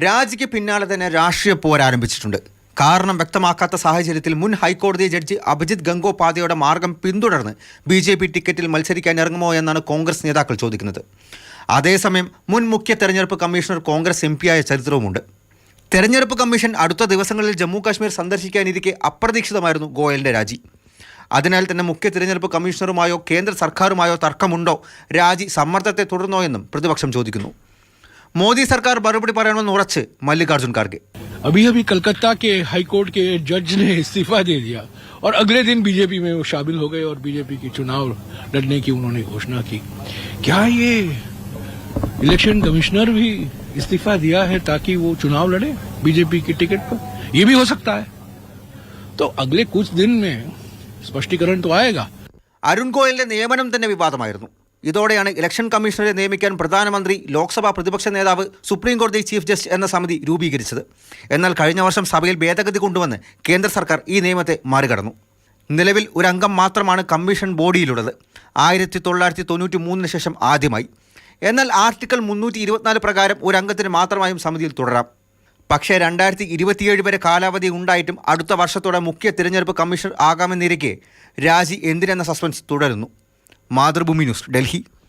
രാജിക്ക് പിന്നാലെ തന്നെ രാഷ്ട്രീയ പോരാരംഭിച്ചിട്ടുണ്ട്. കാരണം വ്യക്തമാക്കാത്ത സാഹചര്യത്തിൽ മുൻ ഹൈക്കോടതി ജഡ്ജി അഭിജിത് ഗംഗോപാധ്യായയുടെ മാർഗം പിന്തുടർന്ന് BJP ടിക്കറ്റിൽ മത്സരിക്കാൻ ഇറങ്ങുമോ എന്നാണ് കോൺഗ്രസ് നേതാക്കൾ ചോദിക്കുന്നത്. അതേസമയം മുൻ മുഖ്യ തെരഞ്ഞെടുപ്പ് കമ്മീഷണർ കോൺഗ്രസ് MP ആയ ചരിത്രവുമുണ്ട്. തെരഞ്ഞെടുപ്പ് കമ്മീഷൻ അടുത്ത ദിവസങ്ങളിൽ ജമ്മു കാശ്മീർ സന്ദർശിക്കാനിരിക്കെ അപ്രതീക്ഷിതമായിരുന്നു ഗോയലിൻ്റെ രാജി. അതിനാൽ തന്നെ മുഖ്യ തിരഞ്ഞെടുപ്പ് കമ്മീഷണറുമായോ കേന്ദ്ര സർക്കാരുമായോ തർക്കമുണ്ടോ, രാജി സമ്മർദ്ദത്തെ തുടർന്നോ എന്നും പ്രതിപക്ഷം ചോദിക്കുന്നു. മോദി സർക്കാർ മറുപടി പറയണമെന്ന് ഉറച്ച് മല്ലികാർजुन ഖാർगे. अभी कलकत्ता के हाईकोर्ट के जज ने इस्तीफा दे दिया और अगले दिन बीजेपी में वो शामिल हो गए और बीजेपी की चुनाव लड़ने की उन्होंने घोषणा की. क्या ये इलेक्शन कमिश्नर भी इस्तीफा दिया है ताकि वो चुनाव लड़े बीजेपी की टिकट पर? ये भी हो सकता है. तो अगले कुछ दिन में स्पष्टीकरण तो आएगा. അരുൺ ഗോയലിന്റെ നിയമനം തന്നെ വിവാദമായിരുന്നു. ഇതോടെയാണ് ഇലക്ഷൻ കമ്മീഷണറെ നിയമിക്കാൻ പ്രധാനമന്ത്രി, ലോക്സഭാ പ്രതിപക്ഷ നേതാവ്, സുപ്രീം കോടതി ചീഫ് ജസ്റ്റിസ് എന്ന സമിതി രൂപീകരിച്ചത്. എന്നാൽ കഴിഞ്ഞ വർഷം സഭയിൽ ഭേദഗതി കൊണ്ടുവന്ന് കേന്ദ്ര സർക്കാർ ഈ നിയമത്തെ മറികടന്നു. നിലവിൽ ഒരു അംഗം മാത്രമാണ് കമ്മീഷൻ ബോഡിയിലുള്ളത്. 1993 ശേഷം ആദ്യമായി. എന്നാൽ ആർട്ടിക്കിൾ 324 പ്രകാരം ഒരു അംഗത്തിന് മാത്രമായും സമിതിയിൽ തുടരാം. പക്ഷേ 2027 വരെ കാലാവധി ഉണ്ടായിട്ടും അടുത്ത വർഷത്തോടെ മുഖ്യ തിരഞ്ഞെടുപ്പ് കമ്മീഷണർ ആകാമെന്നിരിക്കെ രാജി എന്തിനെന്ന സസ്പെൻസ് തുടരുന്നു. മാതൃഭൂമി ന്യൂസ്, ഡൽഹി.